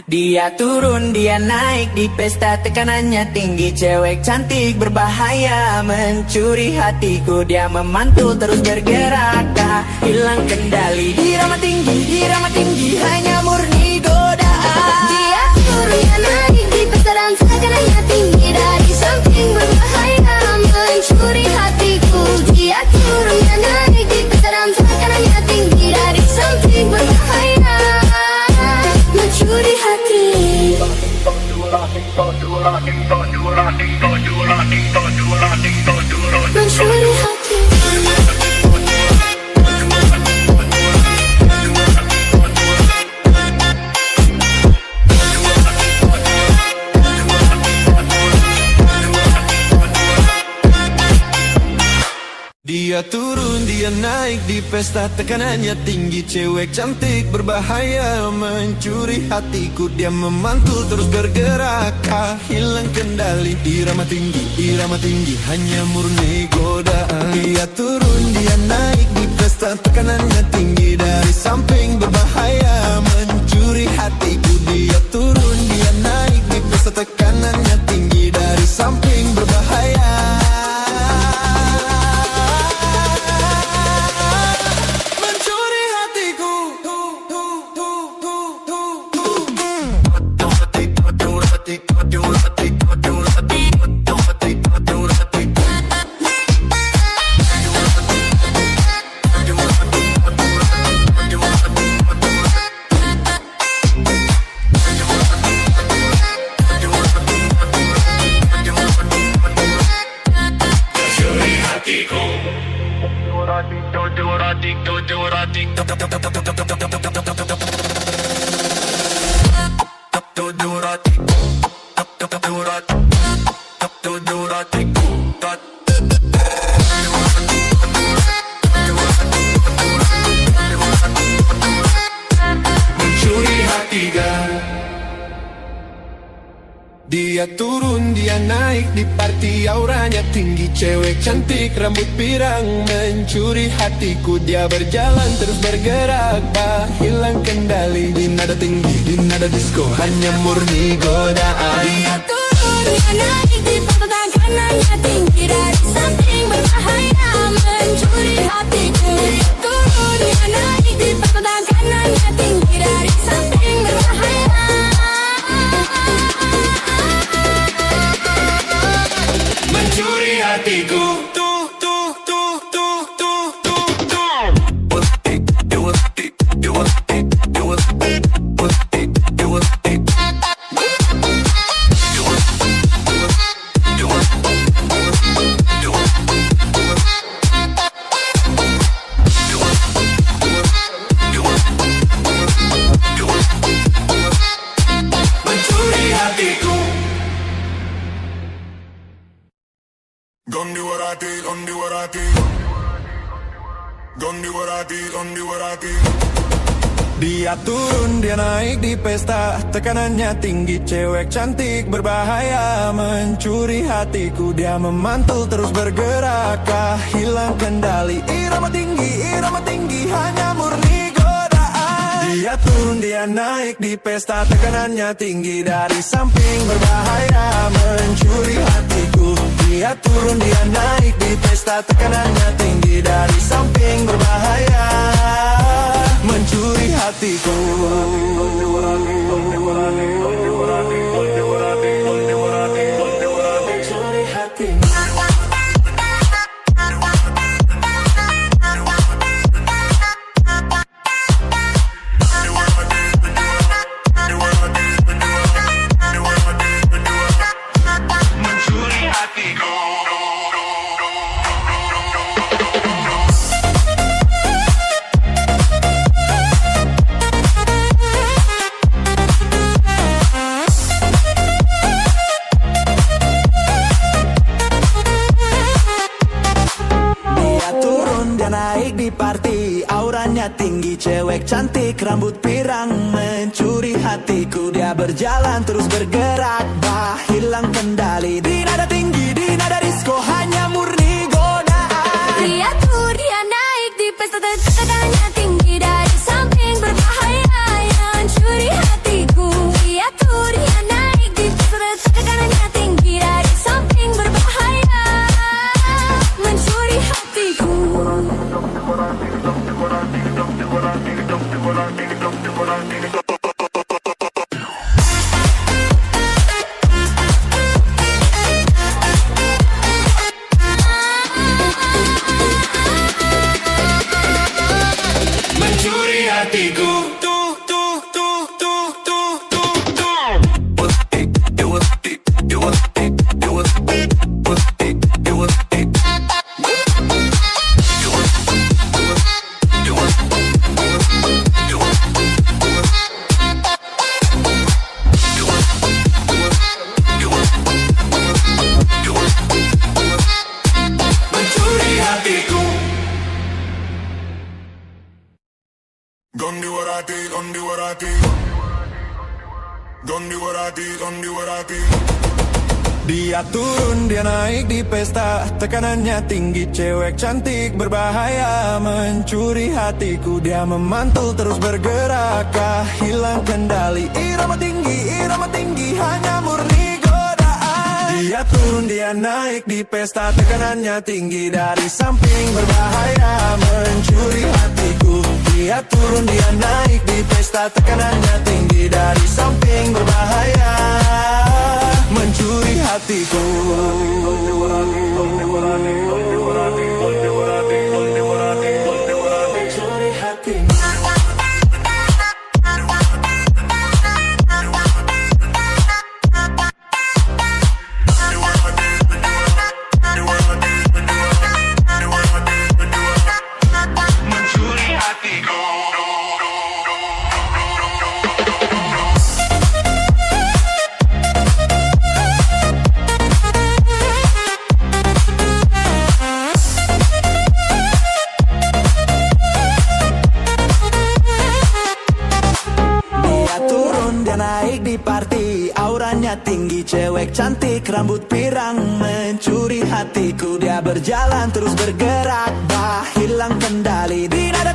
Dia turun, dia naik di pesta, tekanannya tinggi. Cewek cantik berbahaya mencuri hatiku. Dia memantul terus bergerak, tak hilang kendali. Irama tinggi, hanya murni godaan. Dia turun, dia naik di pesta dan tekanannya tinggi. Dari samping berbahaya mencuri hatiku. Dia turun, dia naik di pesta dan tekanannya tinggi. Dari samping berbahaya mencuri hati. Mencuri hati. Dia turun, dia naik di pesta, tekanannya tinggi. Cewek cantik berbahaya mencuri hatiku. Dia memantul terus bergerak, tak hilang kendali. Irama tinggi, hanya murni godaan. Dia turun, dia naik di pesta, tekanannya tinggi. Dari samping berbahaya mencuri hatiku. Dia turun, dia naik di pesta, tekanannya tinggi. Dari samping berbahaya Dia turun, dia naik di party, auranya tinggi. Cewek cantik, rambut pirang, mencuri hatiku. Dia berjalan terus bergerak, tak hilang kendali. Di nada tinggi, di nada disco, hanya murni godaan. Dia turun, dia naik di pesta, tekanannya tinggi. Dari samping berbahaya mencuri hatiku. Dia turun, dia naik di pesta, tekanannya tinggi. Dari samping berbahaya mencuri hatiku. Gonna do what I did, gonna do what I did. Gonna do what I did, gonna do what I did. Dia turun, dia naik di pesta, tekanannya tinggi. Cewek cantik berbahaya mencuri hatiku. Dia memantul terus bergerak, tak hilang kendali. Irama tinggi, hanya murni godaan. Dia turun, dia naik di pesta, tekanannya tinggi. Dari samping berbahaya mencuri hatiku. Dia turun, dia naik di pesta, tekanannya tinggi. Dari samping berbahaya mencuri hatiku. Mencuri hatiku. Naik di party, auranya tinggi. Cewek cantik, rambut pirang, mencuri hatiku. Dia berjalan terus bergerak, tak hilang kendali. Di nada tinggi, di nada disco, hanya murni godaan. Dia turun, dia naik di pesta, tekanannya tinggi. Dari samping berbahaya yang mencuri hatiku. Dia Gondi Warati, Gondi Warati. Dia turun, dia naik di pesta, tekanannya tinggi, cewek cantik berbahaya, mencuri hatiku. Dia memantul terus bergerak, hilang kendali. Irama tinggi, hanya murni godaan. Dia turun, dia naik di pesta, tekanannya tinggi, dari samping berbahaya, mencuri hatiku. Dia turun, dia naik di pesta, tekanannya tinggi, dari samping berbahaya, mencuri hatiku. Mencuri hatiku. Mencuri hatiku. Dia naik di party, auranya tinggi, cewek cantik, rambut pirang, mencuri hatiku. Dia berjalan terus bergerak, hilang kendali. Di nada